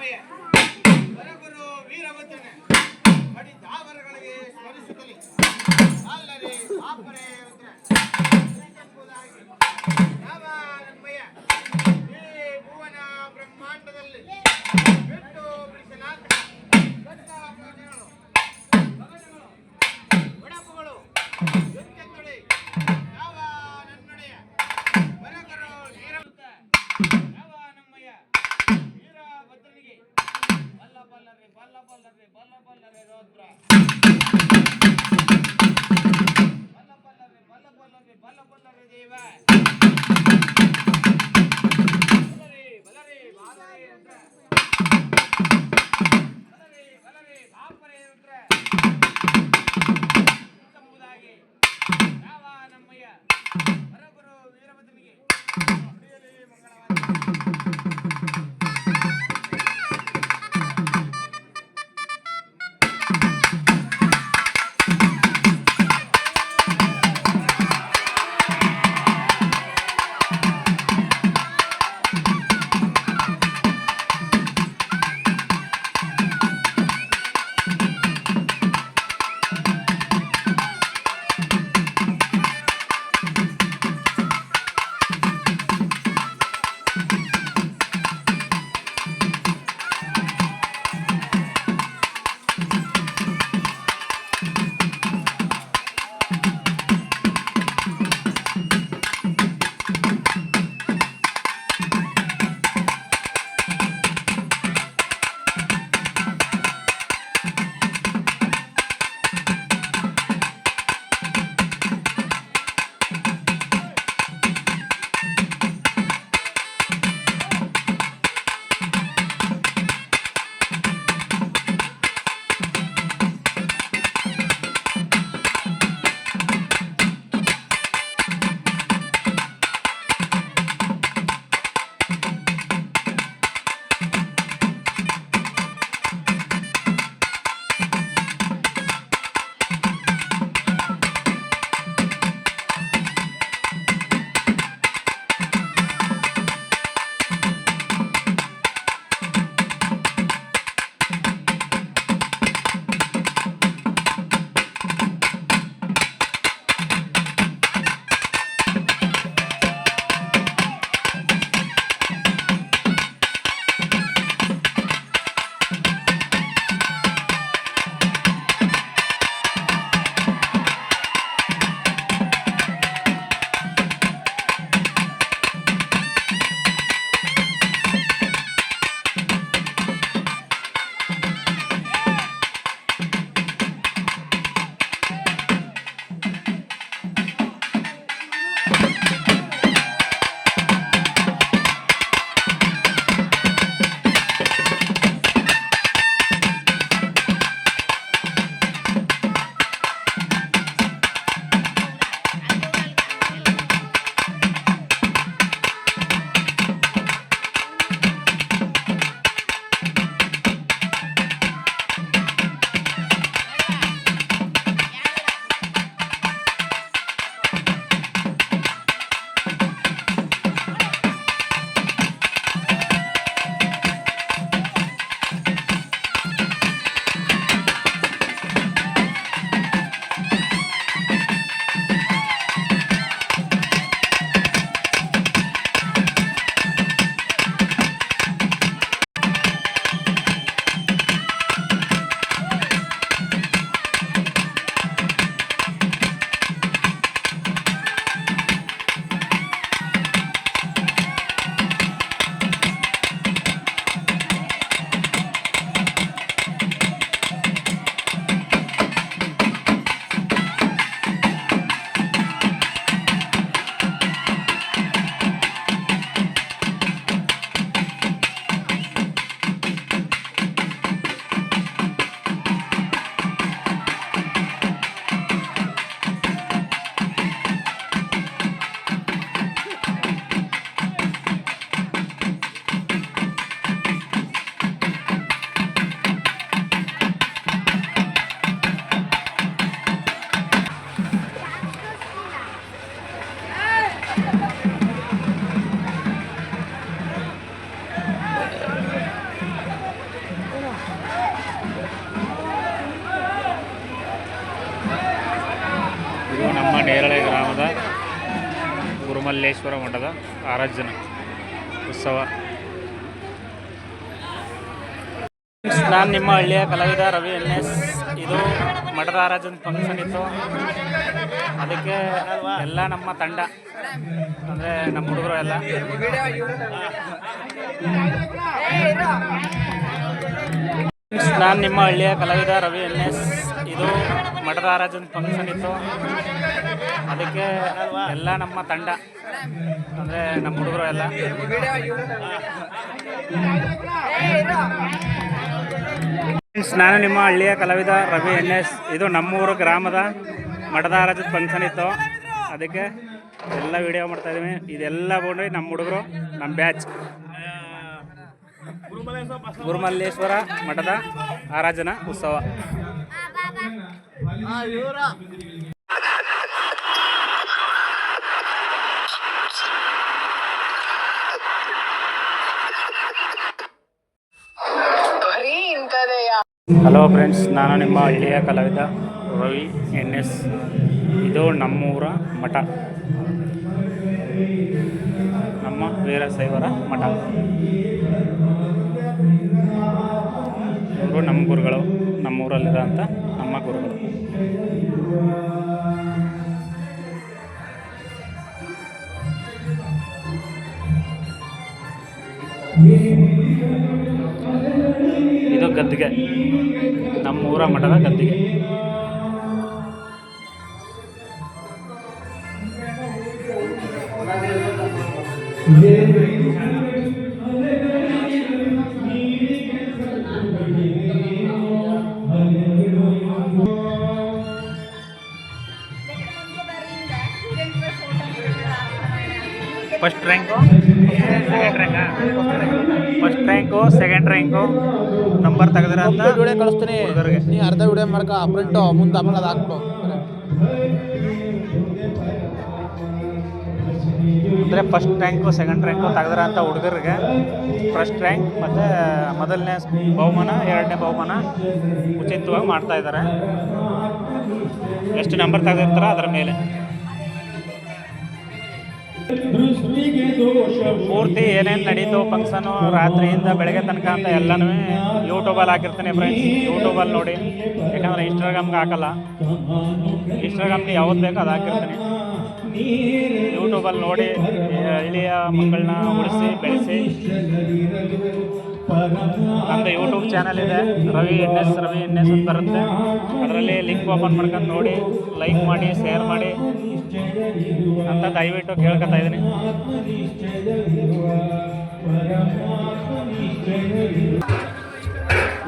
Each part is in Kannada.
ನಮ್ಮಯ್ಯ ಹೊರಗುರು ವೀರಭದ್ರನ ಬಡಿ ದಾವರಗಳಿಗೆ ಸ್ಮರಿಸುತ್ತಲೇ ಅಲ್ಲದೆ ಆಪರೆ ರುದ್ರ ಎಂಬುದಾಗಿ ಯಾವ ನಮ್ಮಯ್ಯ ಈ ಭುವನ ಬ್ರಹ್ಮಾಂಡದಲ್ಲಿ ಬಿಟ್ಟು ಬಿಡಿಸಲಾದ ಗಂಡಾಪರಾಧಿಗಳು, ಭಗನಗಳು, ಒಡಪುಗಳು, ಯುದ್ಧತೊಡೆ ಯಾವ ನನ್ನೊಡೆಯ ಹೊರಗುರು ವೀರಭದ್ರ ಯಾವ ನಮ್ಮಯ್ಯ ವೀರಭದ್ರನಿಗೆ ಬಲ್ಲ ಬಲ್ಲರೆ ಬಲ್ಲ ಬಲ್ಲರೆ ಬಲ್ಲ ಬಲ್ಲರೆ ರುದ್ರ ಬಲ್ಲ ಬಲ್ಲರೆ ಬಲ್ಲ ಬಲ್ಲರೆ ಬಲ್ಲ ಬಲ್ಲರೆ ದೇವ ಬಲರೆ ಬಲರೆ ಬಾಲರೆ ರುದ್ರ ಬಲರೆ ಬಲರೆ ಬಾಪರೆ ರುದ್ರ ಎಂಬುದಾಗಿ ಯಾವ ನಮ್ಮಯ್ಯ ಹೊರಗುರು ವೀರಭದ್ರನಿಗೆ ನುಡಿಯಲಿ ಮಂಗಳವಾದ. ಗುರುಮಲ್ಲೇಶ್ವರ ಮಠದ ಆರಾಧನಾ ಉತ್ಸವ. ನಾನು ನಿಮ್ಮ ಹಳ್ಳಿಯ ಕಲಾವಿದ ರವಿ NS. ಇದು ಮಠದ ಆರಾಧನೆ ಫಂಕ್ಷನ್ ಇತ್ತು, ಅದಕ್ಕೆ ಎಲ್ಲ ನಮ್ಮ ತಂಡ ಅಂದರೆ ನಮ್ಮ ಹುಡುಗರು ಎಲ್ಲ ನಾನು ನಿಮ್ಮ ಹಳ್ಳಿಯ ಕಲಾವಿದ ರವಿ NS. ಇದು ಮಠದ ಆರಾಧನೆ ಫಂಕ್ಷನ್ ಇತ್ತು, ಅದಕ್ಕೆ ಎಲ್ಲ ನಮ್ಮ ತಂಡ ಅಂದರೆ ನಮ್ಮ ಹುಡುಗರು ಎಲ್ಲ ನಾನು ನಿಮ್ಮ ಹಳ್ಳಿಯ ಕಲಾವಿದ ರವಿ NS. ಇದು ನಮ್ಮೂರು ಗ್ರಾಮದ ಮಠದ ಆರಾಧನೆ ಫಂಕ್ಷನ್ ಇತ್ತು, ಅದಕ್ಕೆ ಎಲ್ಲ ವಿಡಿಯೋ ಮಾಡ್ತಾಯಿದ್ದೀವಿ. ಇದೆಲ್ಲ ಬಂದು ನಮ್ಮ ಹುಡುಗರು, ನಮ್ಮ ಬ್ಯಾಚ್ ಗುರುಮಲ್ಲೇಶ್ವರ ಮಠದ ಆರಾಧನಾ ಉತ್ಸವ. ಹಲೋ ಫ್ರೆಂಡ್ಸ್, ನಾನು ನಿಮ್ಮ ಹಳ್ಳಿಯ ಕಲಾವಿದ ರವಿ NS. ಇದು ನಮ್ಮೂರ ಮಠ, ನಮ್ಮ ವೀರಶೈವರ ಮಠ. ಇವರು ನಮ್ಮ ಗುರುಗಳು, ನಮ್ಮೂರಲ್ಲಿರೋಂಥ ನಮ್ಮ ಗುರುಗಳು. ಇದು ಗದ್ದಿಗೆ, ನಮ್ಮೂರ ಮಠದ ಗದ್ದಿಗೆ. ಫಸ್ಟ್ ರ್ಯಾಂಕು, ಸೆಕೆಂಡ್ ರ್ಯಾಂಕಾ? First rank, second rank number ತೆಗೆದ್ರೆ ಅಂತ ವಿಡಿಯೋ ಕಳಿಸ್ತೀನಿ ಹುಡುಗರಿಗೆ. ನೀ ಅರ್ಧ ವಿಡಿಯೋ ಮಾಡ್ಕೊ, ಪ್ರಿಂಟು ಮುಂದೆ ಆಮೇಲೆ ಅದು ಹಾಕ್ಬಿಡು. ಅಂದರೆ ಫಸ್ಟ್ ರ್ಯಾಂಕು ಸೆಕೆಂಡ್ ರ್ಯಾಂಕು ತೆಗೆದ್ರೆ ಅಂತ ಹುಡುಗರಿಗೆ ಫಸ್ಟ್ ರ್ಯಾಂಕ್ ಮತ್ತು ಮೊದಲನೇ ಬಹುಮಾನ, ಎರಡನೇ ಬಹುಮಾನ ಉಚಿತವಾಗಿ ಮಾಡ್ತಾಯಿದ್ದಾರೆ. ಎಷ್ಟು ನಂಬರ್ ತೆಗೆದಿರ್ತಾರೋ ಅದರ ಮೇಲೆ ಪೂರ್ತಿ ಏನೇನು ನಡೀತು ಫಂಕ್ಷನು ರಾತ್ರಿಯಿಂದ ಬೆಳಗ್ಗೆ ತನಕ ಅಂತ ಎಲ್ಲನೂ ಯೂಟ್ಯೂಬಲ್ಲಿ ಹಾಕಿರ್ತೀನಿ ಫ್ರೆಂಡ್ಸ್. ಯೂಟ್ಯೂಬಲ್ಲಿ ನೋಡಿ, ಯಾಕಂದರೆ ಇನ್ಸ್ಟಾಗ್ರಾಮ್ಗೆ ಹಾಕಲ್ಲ. ಇನ್ಸ್ಟಾಗ್ರಾಮ್ಗೆ ಯಾವ್ದು ಬೇಕೋ ಅದು ಹಾಕಿರ್ತೀನಿ. ಯೂಟ್ಯೂಬಲ್ಲಿ ನೋಡಿ ಹಳ್ಳಿಯ ಮಕ್ಕಳನ್ನ ಉಳಿಸಿ ಬೆಳೆಸಿ. ನಮ್ಮದು ಯೂಟ್ಯೂಬ್ ಚಾನಲ್ ಇದೆ, ರವಿ NS ಅಂತ ಬರುತ್ತೆ. ಅದರಲ್ಲಿ ಲಿಂಕ್ ಓಪನ್ ಮಾಡ್ಕೊಂಡು ನೋಡಿ, ಲೈಕ್ ಮಾಡಿ, ಶೇರ್ ಮಾಡಿ ಅಂತ ದಯವಿಟ್ಟು ಕೇಳ್ಕೊತಾ ಇದ್ದೀನಿ.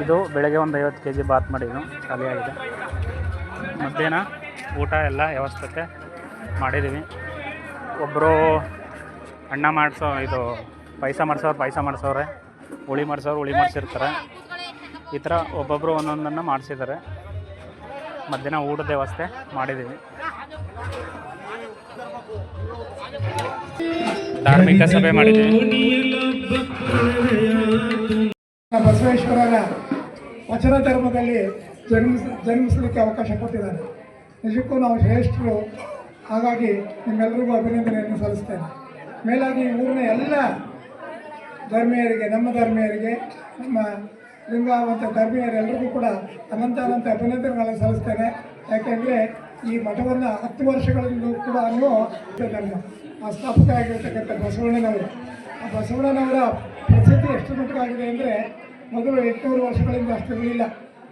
ಇದು ಬೆಳಗ್ಗೆ ಒಂದು 50 kg ಬಾತ್ ಮಾಡಿದ್ನು, ಖಾಲಿಯಾಗಿದೆ. ಮಧ್ಯಾಹ್ನ ಊಟ ಎಲ್ಲ ವ್ಯವಸ್ಥೆ ಮಾಡಿದ್ದೀವಿ. ಒಬ್ಬರು ಅನ್ನ ಇದು ಪಾಯಸ ಮಾಡಿಸೋರೆ, ಹುಳಿ ಮಾಡಿಸಿರ್ತಾರೆ. ಈ ಥರ ಒಬ್ಬೊಬ್ಬರು ಒಂದೊಂದನ್ನು ಮಾಡಿಸಿದ್ದಾರೆ. ಮಧ್ಯಾಹ್ನ ಊಟದ ವ್ಯವಸ್ಥೆ ಮಾಡಿದ್ದೀವಿ. ಧಾರ್ಮಿಕ ಸಭೆ ಮಾಡಿದ್ದೀವಿ. ಬಸವೇಶ್ವರರ ವಚನ ಧರ್ಮದಲ್ಲಿ ಜನ್ಮಿಸಲಿಕ್ಕೆ ಅವಕಾಶ ಕೊಟ್ಟಿದ್ದಾರೆ. ನಿಜಕ್ಕೂ ನಾವು ಶ್ರೇಷ್ಠರು. ಹಾಗಾಗಿ ನಿಮ್ಮೆಲ್ಲರಿಗೂ ಅಭಿನಂದನೆಯನ್ನು ಸಲ್ಲಿಸ್ತೇನೆ. ಮೇಲಾಗಿ ಊರಿನ ಎಲ್ಲ ಧರ್ಮೀಯರಿಗೆ, ನಮ್ಮ ಧರ್ಮೀಯರಿಗೆ, ನಮ್ಮ ಲಿಂಗಾವಂತ ಧರ್ಮೀಯರೆಲ್ಲರಿಗೂ ಕೂಡ ಅನಂತ ಅಭಿನಂದನೆಗಳನ್ನು ಸಲ್ಲಿಸ್ತೇನೆ. ಯಾಕೆಂದರೆ ಈ ಮಠವನ್ನು 10 ವರ್ಷಗಳಿಂದ ಕೂಡ ಧರ್ಮ ಸ್ಥಾಪಕ ಆಗಿರ್ತಕ್ಕಂಥ ಬಸವಣ್ಣನವರು. ಆ ಬಸವಣ್ಣನವರ ಪ್ರಸಿದ್ಧಿ ಎಷ್ಟು ಮಟ್ಟಿಗಾಗಿದೆ ಅಂದರೆ, ಮೊದಲು 800 ವರ್ಷಗಳಿಂದ ಅಷ್ಟಿರಲಿಲ್ಲ.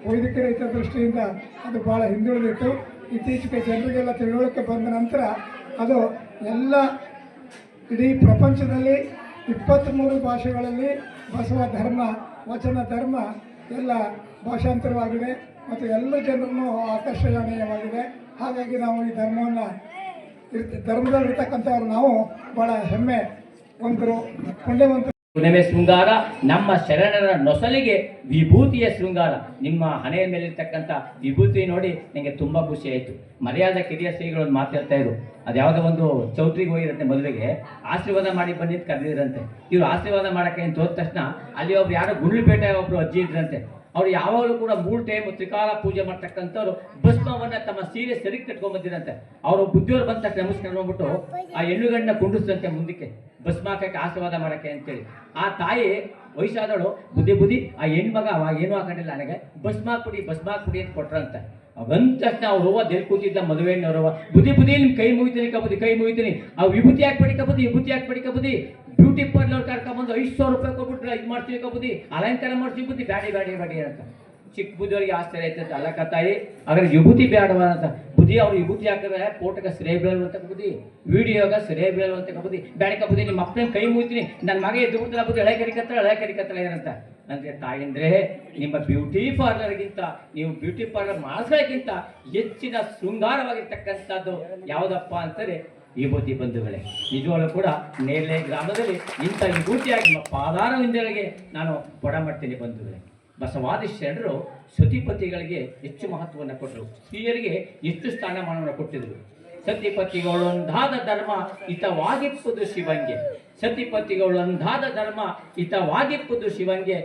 ವೈದಿಕರ ಹಿತದೃಷ್ಟಿಯಿಂದ ಅದು ಭಾಳ ಹಿಂದುಳಿದಿತ್ತು. ಇತ್ತೀಚೆಗೆ ಜನರಿಗೆಲ್ಲ ತಿಳುವಳಿಕೆ ಬಂದ ನಂತರ ಅದು ಎಲ್ಲ ಇಡೀ ಪ್ರಪಂಚದಲ್ಲಿ 23 ಭಾಷೆಗಳಲ್ಲಿ ಬಸವ ಧರ್ಮ, ವಚನ ಧರ್ಮ ಎಲ್ಲ ಭಾಷಾಂತರವಾಗಿದೆ ಮತ್ತು ಎಲ್ಲ ಜನರನ್ನು ಆಕರ್ಷಣೀಯವಾಗಿದೆ. ಹಾಗಾಗಿ ನಾವು ಈ ಧರ್ಮದಲ್ಲಿರ್ತಕ್ಕಂಥವ್ರು ನಾವು ಭಾಳ ಹೆಮ್ಮೆ ಹೊಂದರು, ಪುಣ್ಯವಂತರು. ಹುಣ್ಣಿಮೆ ಶೃಂಗಾರ ನಮ್ಮ ಶರಣರ ನೊಸಲಿಗೆ ವಿಭೂತಿಯ ಶೃಂಗಾರ. ನಿಮ್ಮ ಹಣೆಯ ಮೇಲಿರ್ತಕ್ಕಂಥ ವಿಭೂತಿ ನೋಡಿ ನನಗೆ ತುಂಬ ಖುಷಿ ಆಯಿತು. ಮರ್ಯಾದ ಕಿರಿಯ ಶ್ರೀಗಳು ಮಾತಾಡ್ತಾ ಇದ್ರು, ಅದು ಯಾವುದೋ ಒಂದು ಚೌಟ್ರಿಗೆ ಹೋಗಿರುತ್ತೆ, ಮದುವೆಗೆ ಆಶೀರ್ವಾದ ಮಾಡಿ ಬಂದಿದ್ದು ಕರೆದಿರಂತೆ. ಇವರು ಆಶೀರ್ವಾದ ಮಾಡೋಕ್ಕೆ ಅಂತ ಹೋದ ತಕ್ಷಣ ಅಲ್ಲಿ ಒಬ್ರು ಯಾರೋ ಗುಂಡ್ಲುಪೇಟೆ ಒಬ್ಬರು ಅಜ್ಜಿ ಇದ್ರಂತೆ. ಅವ್ರು ಯಾವಾಗಲೂ ಕೂಡ 3 ಟೈಮ್ ತ್ರಿಕಾಲ ಪೂಜೆ ಮಾಡ್ತಕ್ಕಂಥವ್ರು ಭಸ್ಮವನ್ನ ತಮ್ಮ ಸೀರೆ ಸರಿಗೆ ಕಟ್ಕೊಂಡ್ಬಂದಿರಂತೆ. ಅವರು ಬುದ್ಧಿಯವರು ಬಂದ ತಕ್ಷಣ ನಮಸ್ಕಾರ ಮಾಡ್ಬಿಟ್ಟು ಆ ಹೆಣ್ಣುಗಣ್ಣ ಕುಂಡಿಸ್ತಂತೆ ಮುಂದಕ್ಕೆ ಭಸ್ಮ ಹಾಕಕ್ಕೆ ಆಶೀರ್ವಾದ ಮಾಡಕ್ಕೆ ಅಂತೇಳಿ. ಆ ತಾಯಿ ವಯಸ್ಸಾದವಳು ಬುದ್ಧಿ ಆ ಹೆಣ್ಮಗ ಅವಾಗ ಏನೂ ಹಾಕೊಂಡಿಲ್ಲ, ನನಗೆ ಭಸ್ಮ ಹಾಕ್ಬಿಡಿ ಅಂತ ಕೊಟ್ರಂತೆ. ಬಂದ ತಕ್ಷಣ ಅವ್ರು ಹೋಗೋದು ಎಲ್ಲಿ ಕೂತಿದ್ದ ಮದುವೆ ಹೆಣ್ಣವ್ರವ ಬುದ್ಧಿ ನಿಮ್ ಕೈ ಮುಗಿತೀನಿ ಕಬುದಿ ಆ ವಿಭೂತಿ ಹಾಕ್ಬೇಡಿ ಕಬುದಿ ಬ್ಯೂಟಿ ಪಾರ್ಲರ್ ಕರ್ಕೊಂಡ್ಬಂದು 500 ರೂಪಾಯಿ ಕೊಟ್ಬಿಟ್ರೆ ಇದು ಮಾಡ್ತೀವಿ ಕಬುದಿ ಅಲಂಕಾರ ಮಾಡ್ತೀವಿ ಬುದ್ಧಿ ಬ್ಯಾಡಿ ಅಂತ. ಚಿಕ್ಕ ಬುದ್ಧಿಯವ್ರಿಗೆ ಆಶ್ಚರ್ಯ ಆಯ್ತಂತೆ, ಅಲ್ಲ ಕತ್ತಾಯಿ ಹಾಗಾದ್ರೆ ವಿಭೂತಿ ಬೇಡವ ಅಂತ. ಬುದ್ಧಿ ಅವ್ರು ವಿಭೂತಿ ಹಾಕಿದ್ರೆ ಫೋಟೋಗೆ ಸರಿಯ ಬೀಳಲ್ಲ ಅಂತ ಕಬುದಿ, ವಿಡಿಯೋಗ ಸರಿಯ ಬೀಳಲ್ಲ ಅಂತ ಕಬುದಿ, ಬ್ಯಾಡಿ ಕಬುದಿ ನಿಮ್ಮ ಅಪ್ಪನ ಕೈ ಮುಗಿತೀನಿ ನನ್ನ ಮಗ ಎದ್ದು ಬಿಡ್ತಾರೆ ಬುದ್ಧಿ ಹಳೆ ಕರಿಕತ್ತಳ ಏನಂತ ಅಂದ್ರೆ ತಾಯಿಂದ್ರೆ ನಿಮ್ಮ ಬ್ಯೂಟಿ ಪಾರ್ಲರ್ಗಿಂತ ನೀವು ಬ್ಯೂಟಿ ಪಾರ್ಲರ್ ಮಾಡಿಸೋಕ್ಕಿಂತ ಹೆಚ್ಚಿನ ಶೃಂಗಾರವಾಗಿರ್ತಕ್ಕಂಥದ್ದು ಯಾವುದಪ್ಪ ಅಂತಾರೆ ವಿಭೂತಿ ಬಂಧುಗಳೇ. ನಿಜವಾಗ್ಲೂ ಕೂಡ ನೇರಳೆ ಗ್ರಾಮದಲ್ಲಿ ಇಂಥ ವಿಭೂತಿಯಾಗಿ ನಿಮ್ಮ ಪಾದಾರವಿಂದಗಳಿಗೆ ನಾನು ಕೊಡ ಮಾಡ್ತೀನಿ ಬಂಧುಗಳೇ. ಬಸವಾದಿ ಶರಣರು ಸತಿಪತಿಗಳಿಗೆ ಹೆಚ್ಚು ಮಹತ್ವವನ್ನು ಕೊಟ್ಟರು, ಸ್ತ್ರೀಯರಿಗೆ ಹೆಚ್ಚು ಸ್ಥಾನಮಾನವನ್ನು ಕೊಟ್ಟಿದ್ರು. ಸತಿಪತಿಗಳೊಂದಾದ ಧರ್ಮ ಹಿತವಾಗಿಪ್ಪುದು ಶಿವಂಗೆ, ಸತಿಪತಿಗಳೊಂದಾದ ಧರ್ಮ ಹಿತವಾಗಿಪ್ಪುದು ಶಿವಂಗೆ,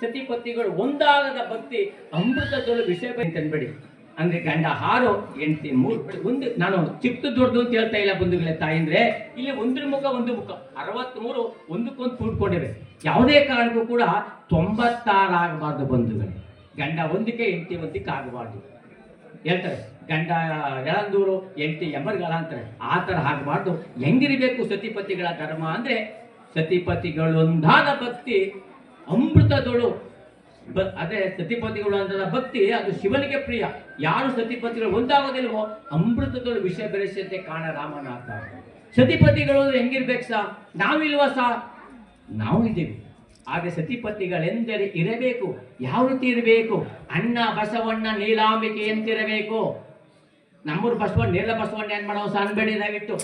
ಸತಿಪತಿಗಳು ಒಂದಾಗದ ಭಕ್ತಿ ಅಮೃತದೊಳು ವಿಷಯ ಅಂತನ್ಬೇಡಿ. ಅಂದ್ರೆ ಗಂಡ 6 ಹೆಂಡತಿ 3 ಒಂದು. ನಾನು ಚಿಕ್ಕ ದೊಡ್ಡದು ಅಂತ ಹೇಳ್ತಾ ಇಲ್ಲ ಬಂಧುಗಳೇ ತಾಯಿಂದ್ರೆ, ಇಲ್ಲಿ ಒಂದು ಮುಖ 63 ಒಂದಕ್ಕೊಂದು ಕೂಡ್ಕೊಂಡಿವೆ. ಯಾವುದೇ ಕಾರಣಕ್ಕೂ ಕೂಡ 96 ಆಗಬಾರ್ದು ಬಂಧುಗಳೇ. ಗಂಡ ಒಂದಕ್ಕೆ ಹೆಂಡತಿ ಒಂದಕ್ಕೆ ಆಗಬಾರ್ದು ಹೇಳ್ತಾರೆ. ಗಂಡ ಎಳಂದೂರು ಹೆಂಡತಿ ಎಮ್ಮರ್ಗಳ ಅಂತಾರೆ. ಆ ಥರ ಆಗಬಾರ್ದು. ಹೆಂಗಿರಬೇಕು ಸತಿಪತಿಗಳ ಧರ್ಮ ಅಂದ್ರೆ ಸತಿಪತಿಗಳೊಂದಾದ ಭಕ್ತಿ ಅಮೃತದೊಳು ಅದೇ ಸತಿಪತಿಗಳು ಅಂತ ಭಕ್ತಿ ಅದು ಶಿವನಿಗೆ ಪ್ರಿಯ. ಯಾರು ಸತಿಪತಿಗಳು ಒಂದಾಗೋದಿಲ್ವೋ ಅಮೃತದೊಳು ವಿಷಯ ಬೆರೆಸಂತೆ ಕಾಣ ರಾಮನಾಥ. ಸತಿಪತಿಗಳು ಹೆಂಗಿರ್ಬೇಕು ಸಾ? ನಾವಿಲ್ವಾ ಸಾ? ನಾವು ಇದ್ದೀವಿ. ಹಾಗೆ ಸತಿಪತಿಗಳೆಂದರೆ ಇರಬೇಕು. ಯಾವ ರೀತಿ ಇರಬೇಕು? ಅಣ್ಣ ಬಸವಣ್ಣ ನೀಲಾಂಬಿಕೆ ಎಂತಿರಬೇಕು. ನಮ್ಮೂರು ಬಸವಣ್ಣ ನೀಲ ಬಸವಣ್ಣ ಏನ್ ಮಾಡೋ ಸ ಅನ್ಬೇಡಿದಾಗಿತ್ತು.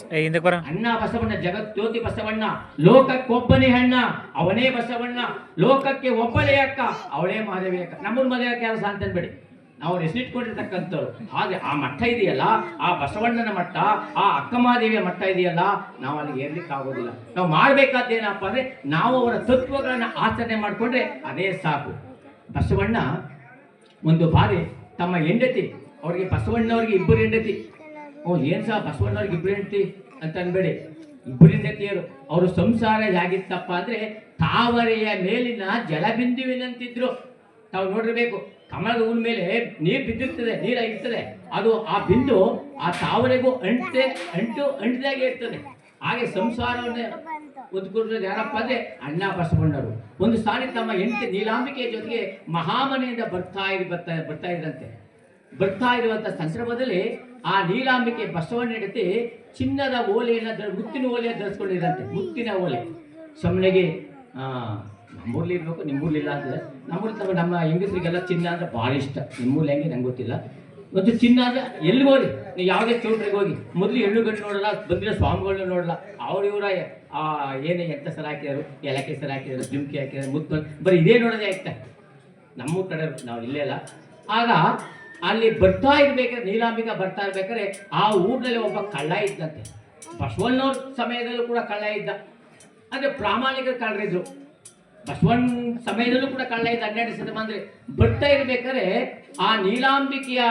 ಅಣ್ಣ ಬಸವಣ್ಣ ಜಗಜ್ಯೋತಿ ಬಸವಣ್ಣ, ಲೋಕಕ್ಕೊಬ್ಬನೇ ಅಣ್ಣ ಅವನೇ ಬಸವಣ್ಣ, ಲೋಕಕ್ಕೆ ಒಬ್ಬಳೇ ಅಕ್ಕ ಅವಳೇ ಮಹಾದೇವಿ ಅಕ್ಕ. ನಮ್ಮೂರು ಮದುವೆ ಅಕ್ಕ ಯಾರು ಸ ಅಂತ ಅನ್ಬೇಡಿ, ನಾವು ಹೆಸರಿಟ್ಕೊಂಡಿರ್ತಕ್ಕಂಥವ್ರು. ಹಾಗೆ ಆ ಮಠ ಇದೆಯಲ್ಲ, ಆ ಬಸವಣ್ಣನ ಮಠ, ಆ ಅಕ್ಕ ಮಹಾದೇವಿಯ ಮಠ ಇದೆಯಲ್ಲ, ನಾವು ಅಲ್ಲಿಗೆ ಏರ್ಲಿಕ್ಕೆ ಆಗೋದಿಲ್ಲ. ನಾವು ಮಾಡ್ಬೇಕಾದ್ದೇನಪ್ಪ ಅಂದ್ರೆ ನಾವು ಅವರ ತತ್ವಗಳನ್ನ ಆಚರಣೆ ಮಾಡಿಕೊಂಡ್ರೆ ಅದೇ ಸಾಕು. ಬಸವಣ್ಣ ಒಂದು ಬಾರಿ ತಮ್ಮ ಹೆಂಡತಿ, ಅವ್ರಿಗೆ ಬಸವಣ್ಣವ್ರಿಗೆ 2 ಹೆಂಡತಿ. ಏನ್ ಸಹ ಬಸವಣ್ಣವ್ರಿಗೆ 2 ಹೆಂಡತಿ ಅಂತ ಅನ್ಬೇಡಿ, 2 ಹೆಂಡತಿಯರು. ಅವರು ಸಂಸಾರ ಹೇಗಿತ್ತಪ್ಪ ಅಂದ್ರೆ ತಾವರೆಯ ಮೇಲಿನ ಜಲಬಿಂದುವಿನಂತಿದ್ರು. ತಾವು ನೋಡಿರ್ಬೇಕು, ಕಮಲದ ಹೂವಿನ ಮೇಲೆ ನೀರು ಬಿದ್ದಿರ್ತದೆ, ನೀರು ಇರ್ತದೆ, ಅದು ಆ ಬಿಂದು ಆ ತಾವರೆಗೂ ಅಂಟಿದಾಗೆ ಇರ್ತದೆ. ಹಾಗೆ ಸಂಸಾರವನ್ನೇ ಒದ್ಕೊಡ್றது ಯಾರಪ್ಪ ಅಂದ್ರೆ ಅಣ್ಣ ಬಸವಣ್ಣರು. ಒಂದು ಸಾರಿ ತಮ್ಮ ಹೆಂಡತಿ ನೀಲಾಂಬಿಕೆಯ ಜೊತೆಗೆ ಮಹಾಮನೆಯಿಂದ ಬರ್ತಾ ಇದ್ರಂತೆ. ಬರ್ತಾ ಇರುವಂತ ಸಂದರ್ಭದಲ್ಲಿ ಆ ನೀಲಾಂಬಿಕೆ ಬಸವಣ್ಣ ಹೆಂಡತಿ ಚಿನ್ನದ ಓಲೆಯನ್ನ ಮುತ್ತಿನ ಓಲೆಯನ್ನು ಧರಿಸ್ಕೊಂಡಿರಂತೆ. ಮುತ್ತಿನ ಓಲೆ ಸುಮ್ಮನೆಗೆ ನಮ್ಮೂರ್ಲಿ ಇರ್ಬೇಕು, ನಿಮ್ಮೂರ್ಲಿ ಇಲ್ಲ ಅಂತಂದ್ರೆ. ನಮ್ಮೂರ್ಲಿ ನಮ್ಮ ಹೆಂಗಸರಿಗೆಲ್ಲ ಚಿನ್ನ ಅಂದ್ರೆ ಭಾಳ ಇಷ್ಟ. ನಿಮ್ಮೂರ್ಲಿ ಹೆಂಗೆ ನಂಗೆ ಗೊತ್ತಿಲ್ಲ. ಮತ್ತು ಚಿನ್ನ ಅಂದ್ರೆ ಎಲ್ಲಿಗೆ ಹೋಗಿ ನೀವು ಯಾವುದೇ ಚೌಟ್ರಿಗೆ ಹೋಗಿ ಮೊದಲು ಹೆಣ್ಣು ಗಂಡು ನೋಡಲ್ಲ, ಬಂದಿರೋ ಸ್ವಾಮಿಗಳನ್ನ ನೋಡಲ್ಲ. ಇವರ ಏನೇ ಎಂತ ಸರ ಹಾಕಿದ್ರು, ಏಲಕ್ಕಿ ಸರ ಹಾಕಿದ್ರು, ಜುಮ್ಕಿ ಹಾಕಿದ್ರು, ಮುತ್ತು ಬರೀ ಇದೇ ನೋಡೋದೇ ಆಗ್ತಾ. ನಮ್ಮೂರ ಕಡೆ ನಾವು ಇಲ್ಲೇ ಅಲ್ಲ. ಆಗ ಅಲ್ಲಿ ಬರ್ತಾ ಇರ್ಬೇಕಾದ್ರೆ, ನೀಲಾಂಬಿಕಾ ಬರ್ತಾ ಇರ್ಬೇಕಾದ್ರೆ ಆ ಊರಿನಲ್ಲಿ ಒಬ್ಬ ಕಳ್ಳ ಇದ್ದಂತೆ. ಬಸವಣ್ಣವ್ರ ಸಮಯದಲ್ಲೂ ಕೂಡ ಕಳ್ಳ ಇದ್ದ. ಅಂದ್ರೆ ಪ್ರಾಮಾಣಿಕ ಕಳ್ಳರಿದ್ರು. ಬಸವಣ್ಣ ಸಮಯದಲ್ಲೂ ಕೂಡ ಕಳ್ಳ ಇದ್ದ. 12ನೇ ಶತಮಾನದಲ್ಲಿ ಬರ್ತಾ ಇರ್ಬೇಕಾದ್ರೆ ಆ ನೀಲಾಂಬಿಕೆಯ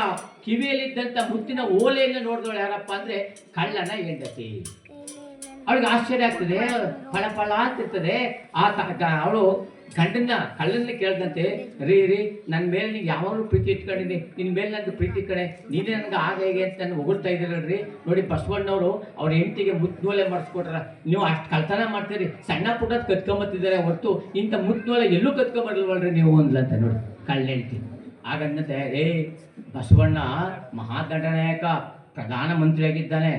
ಕಿವಿಯಲ್ಲಿದ್ದಂಥ ಮುತ್ತಿನ ಓಲೆಯನ್ನು ನೋಡಿದವಳು ಯಾರಪ್ಪ ಅಂದ್ರೆ ಕಳ್ಳನ ಹೆಂಡತಿ. ಅವಳಿಗೆ ಆಶ್ಚರ್ಯ ಆಗ್ತದೆ, ಫಳ ಅಂತಿರ್ತದೆ. ಅವಳು ಕಳ್ಳನಲ್ಲಿ ಕೇಳ್ದಂತೆ, ರೀ ನನ್ನ ಮೇಲೆ ನೀವು ಯಾವಾಗಲೂ ಪ್ರೀತಿ ಇಟ್ಕೊಂಡಿದ್ದೀನಿ, ನಿನ್ನ ಮೇಲೆ ನನಗೆ ಪ್ರೀತಿ ಕಡೆ, ನೀನೇ ನನಗೆ ಆಗ ಹೇಗೆ ಅಂತ ನಾನು ಹೊಗಳ್ತಾ ಇದ್ದೀರಲ್ರಿ. ನೋಡಿ ಬಸವಣ್ಣವರು ಅವ್ರ ಹೆಂಡತಿಗೆ ಮುತ್ನೋಲೆ ಮಾಡಿಸ್ಕೊಟ್ರ. ನೀವು ಅಷ್ಟು ಕಳ್ತನ ಮಾಡ್ತೀರಿ, ಸಣ್ಣ ಪುಟ್ಟದ ಕತ್ಕೊಂಬತ್ತಿದ್ದಾರೆ ಹೊರತು ಇಂಥ ಮುತ್ನೋಲೆ ಎಲ್ಲೂ ಕತ್ಕೊಂಬರ್ಲ್ವಲ್ರಿ ನೀವು ಅಂದ್ಲಂತ. ನೋಡಿ ಕಳ್ಳ ಹೆಂಡತಿ. ಆಗಂದಂತೆ, ಬಸವಣ್ಣ ಮಹಾದಂಡನಾಯಕ, ಪ್ರಧಾನಮಂತ್ರಿಯಾಗಿದ್ದಾನೆ,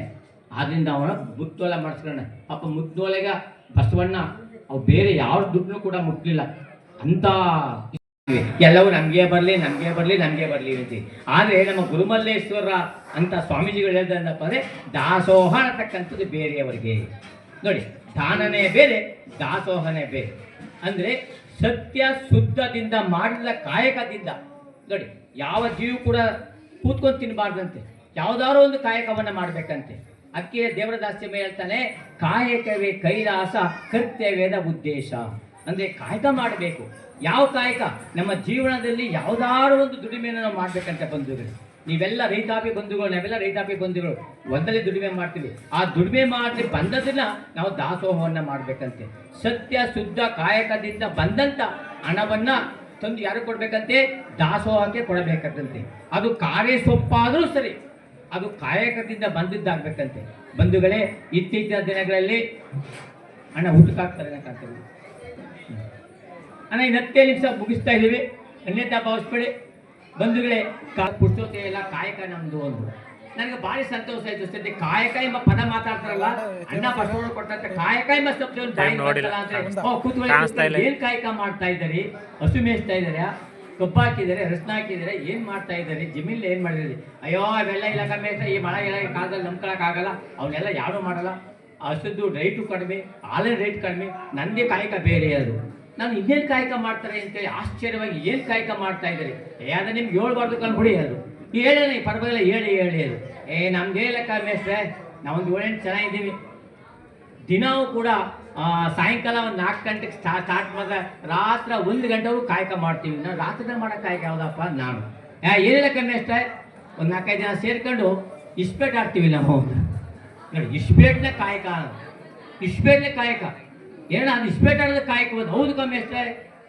ಆದ್ರಿಂದ ಅವನ ಮುತ್ನೋಲೆ ಮಾಡಿಸ್ಕೊಂಡ. ಪಾಪ ಮುತ್ನೋಲೆಗ ಬಸವಣ್ಣ ಅವು ಬೇರೆ ಯಾವ ದುಡ್ಡು ಕೂಡ ಮುಟ್ಲಿಲ್ಲ ಅಂತ. ಎಲ್ಲವೂ ನಮಗೆ ಬರಲಿ ಅಂತಿ. ಆದರೆ ನಮ್ಮ ಗುರುಮಲ್ಲೇಶ್ವರ ಅಂತ ಸ್ವಾಮೀಜಿಗಳು ಹೇಳ್ದಪ್ಪ ಅಂದರೆ ದಾಸೋಹ ಅಂತಕ್ಕಂಥದ್ದು ಬೇರೆಯವರಿಗೆ. ನೋಡಿ, ದಾನನೇ ಬೇರೆ, ದಾಸೋಹನೇ ಬೇರೆ. ಅಂದರೆ ಸತ್ಯ ಶುದ್ಧದಿಂದ ಮಾಡಿದ ಕಾಯಕದಿಂದ. ನೋಡಿ, ಯಾವ ಜೀವ ಕೂಡ ಕೂತ್ಕೊಂಡು ತಿನ್ನಬಾರ್ದಂತೆ, ಯಾವುದಾದ್ರೂ ಒಂದು ಕಾಯಕವನ್ನು ಮಾಡಬೇಕಂತೆ. ಅದಕ್ಕೆ ದೇವರ ದಾಸ್ಯಮೇ ಹೇಳ್ತಾನೆ, ಕಾಯಕವೇ ಕೈಲಾಸ ಕರ್ತವ್ಯದ ಉದ್ದೇಶ. ಅಂದರೆ ಕಾಯಕ ಮಾಡಬೇಕು. ಯಾವ ಕಾಯಕ? ನಮ್ಮ ಜೀವನದಲ್ಲಿ ಯಾವುದಾದ್ರು ಒಂದು ದುಡಿಮೆಯನ್ನು ನಾವು ಮಾಡಬೇಕಂತ ಬಂಧುಗಳು. ನೀವೆಲ್ಲ ರೈತಾಪಿ ಬಂಧುಗಳು, ನಾವೆಲ್ಲ ರೈತಾಪಿ ಬಂಧುಗಳು, ಒಂದರಲ್ಲಿ ದುಡಿಮೆ ಮಾಡ್ತೀವಿ. ಆ ದುಡಿಮೆ ಮಾಡಿ ಬಂದದನ್ನ ನಾವು ದಾಸೋಹವನ್ನು ಮಾಡಬೇಕಂತೆ. ಸತ್ಯ ಶುದ್ಧ ಕಾಯಕದಿಂದ ಬಂದಂಥ ಹಣವನ್ನು ತಂದು ಯಾರು ಕೊಡಬೇಕಂತೆ? ದಾಸೋಹಕ್ಕೆ ಕೊಡಬೇಕಂತೆ. ಅದು ಕಾರ್ಯ ಸೊಪ್ಪಾದರೂ ಸರಿ, ಅದು ಕಾಯಕದಿಂದ ಬಂದಿದ್ದಾಗಬೇಕಂತೆ. ಬಂಧುಗಳೇ, ಇತ್ತೀಚಿನ ದಿನಗಳಲ್ಲಿ ಅಣ್ಣ ಊಟಕ್ಕಾಗ್ತಾರೆ ಕಾಣ್ತೀವಿ ಅಣ್ಣ. ಇನ್ನು 10 ನಿಮಿಷ ಮುಗಿಸ್ತಾ ಇದ್ದೀವಿ, ಅನ್ಯತಾ ಭಾವಿಸ್ಬೇಡಿ ಬಂಧುಗಳೇ. ಪುಸ್ತಕ ಎಲ್ಲ ಕಾಯಕ ನಮ್ದು ಒಂದು ನನಗೆ ಭಾರಿ ಸಂತೋಷ ಆಯ್ತು. ಸದ್ಯ ಕಾಯಕ ಎಂಬ ಪದ ಮಾತಾಡ್ತಾರಲ್ಲ, ಅಣ್ಣ ಬಸವಣ್ಣ ಕೊಟ್ಟಂತ ಕಾಯಕ ಎಂಬ ಕೂತ್ಕೊಳ್ಳಿ. ಏನ್ ಕಾಯಕ ಮಾಡ್ತಾ ಇದ್ದಾರೆ? ಹಸು ಮೇಯಿಸ್ತಾ ಇದಾರೆ, ಕಬ್ಬು ಹಾಕಿದ್ದಾರೆ, ರಸ್ನ ಹಾಕಿದ್ದಾರೆ, ಏನ್ ಮಾಡ್ತಾ ಇದ್ದಾರೆ? ಜಮೀನ್ ಏನ್ ಮಾಡಿದ್ರಿ? ಅಯ್ಯೋ ಅವೆಲ್ಲ ಇಲ್ಲ ಕಮ್ಮಿ, ಈ ಮಳೆ ಎಲ್ಲ ಕಾಲದಲ್ಲಿ ನಂಬ್ಕೊಳಕ್ ಆಗಲ್ಲ, ಅವನ್ನೆಲ್ಲ ಯಾರು ಮಾಡಲ್ಲ. ಹಸುದು ರೇಟು ಕಡಿಮೆ, ಹಾಲಿನ ರೇಟ್ ಕಡಿಮೆ, ನಂದೇ ಕಾಯಕ ಬೇರೆ. ಅದು ನಾನು ಇನ್ನೇನು ಕಾಯಕ ಮಾಡ್ತಾರೆ ಅಂತೇಳಿ ಆಶ್ಚರ್ಯವಾಗಿ ಏನು ಕಾಯಕ ಮಾಡ್ತಾ ಇದ್ದಾರೆ. ಅದ ನಿಮ್ಗೆ ಹೇಳ್ಬಾರ್ದು ಕಂಡುಬಿಡಿ. ಅದು ಹೇಳೇನೆ ಪರವಾಗಿಲ್ಲ, ಹೇಳಿ ಅದು ನಮ್ದು ಹೇಳಕ್ಕ ಮೇಷ್ಟ್ರೆ, ನಾವೊಂದು 7-8 ಜನ ಇದ್ದೀವಿ. ದಿನವೂ ಕೂಡ ಸಾಯಂಕಾಲ ಒಂದು 4 ಗಂಟೆಗೆ ಸ್ಟಾರ್ಟ್ ಮಾಡಿದ್ರೆ ರಾತ್ರಿ 1 ಗಂಟೆವರೆಗೂ ಕಾಯಕ ಮಾಡ್ತೀವಿ. ನಾವು ರಾತ್ರಿ ಮಾಡೋ ಕಾಯಕ ಯಾವುದಪ್ಪ? ನಾನು ಏನಿಲ್ಲ ಕಮ್ಮಿಷ್ಟೇ, ಒಂದು 4-5 ಜನ ಸೇರ್ಕೊಂಡು ಇಸ್ಪೇಟ್ ಆಡ್ತೀವಿ ನಾವು. ನೋಡಿ, ಇಸ್ಪೇಟ್ನ ಕಾಯಕ, ಇಸ್ಪೇಟ್ನ ಕಾಯಕ ಏನ? ಅದು ಇಸ್ಪೇಟ್ ಆಡೋದು ಕಾಯಕ ಬಂದು. ಹೌದು ಕಮ್ಮಿ ಅಷ್ಟೇ.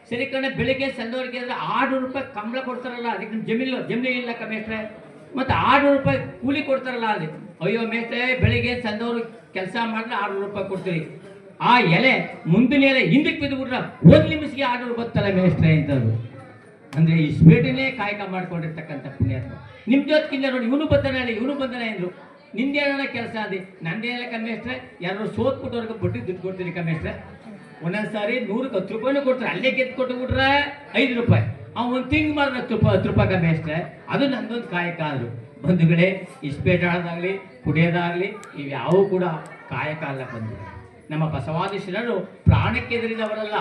ಸರಿ ಕಣ್ಣ, ಬೆಳಿಗ್ಗೆ ಸಂದವರೆಗೆ ಅಂದರೆ 600 ರೂಪಾಯಿ ಕಂಬಳ ಕೊಡ್ತಾರಲ್ಲ, ಅದಕ್ಕೆ ಜಮೀನು ಇಲ್ಲ ಕಮ್ಮಿ ಅಷ್ಟೇ. ಮತ್ತು 600 ರೂಪಾಯಿ ಕೂಲಿ ಕೊಡ್ತಾರಲ್ಲ ಅಲ್ಲಿ. ಅಯ್ಯೋ ಮೇಷ್ಟ್ರೆ, ಬೆಳಿಗ್ಗೆ ಸಂದವರು ಕೆಲಸ ಮಾಡಿದ್ರೆ 600 ರೂಪಾಯಿ ಕೊಡ್ತೀರಿ. ಆ ಎಲೆ ಮುಂದಿನ ಎಲೆ ಹಿಂದಕ್ಕೆ ಬಿದ್ದುಬಿಟ್ರೆ 1 ನಿಮಿಷಕ್ಕೆ 600 ಬರ್ತಲ್ಲ ಮೇಷ್ಟ್ರೆ ಅಂತಂದ್ರು. ಅಂದರೆ ಇಸ್ಪೇಟನ್ನೇ ಕಾಯಕ ಮಾಡ್ಕೊಂಡಿರ್ತಕ್ಕಂಥ ಪುಣ್ಯಾತ್ಮ. ನಿಮ್ಮ ಜೊತೆಗಿಂತ ನೋಡಿ, ಇವನು ಬಂದಾನೆ ಅಂದರು. ನಿಂದೇನ ಕೆಲಸ ಅದೇ, ನಂದೇನ ಕಮ್ಮಿಸ್ಟ್ರೆ, ಯಾರು ಸೋತ್ಬಿಟ್ಟವ್ರಿಗೆ ಬಡ್ಡಿ ದುಡ್ಡು ಕೊಡ್ತೀನಿ ಕಮ್ಮಿಸ್ಟ್ರೆ. ಒಂದೊಂದು ಸಾರಿ 100ಕ್ಕೆ 10 ರೂಪಾಯಿನೂ ಕೊಡ್ತಾರೆ. ಅಲ್ಲೇ ಗೆದ್ದು ಕೊಟ್ಟು ಬಿಟ್ರೆ 5 ರೂಪಾಯಿ. ಅವ್ನು ಒಂದು ತಿಂಗ್ ಮಾಡಿದ್ರೆ 10 ರೂಪಾಯಿ ಕಮ್ಮಿಸ್ಟ್ರೆ, ಅದು ನಂದೊಂದು ಕಾಯಕ ಆದರು. ಬಂಧುಗಳೇ, ಇಸ್ಪೇಟ್ ಆಡೋದಾಗಲಿ, ಕುಡಿಯೋದಾಗಲಿ, ಇವ್ಯಾವೂ ಕೂಡ ಕಾಯಕ ಅಲ್ಲ ಬಂಧುಗಳೇ. ನಮ್ಮ ಬಸವಾದಿ ಶರಣರು ಪ್ರಾಣಕ್ಕೆ ಎದುರಿದವರಲ್ಲ.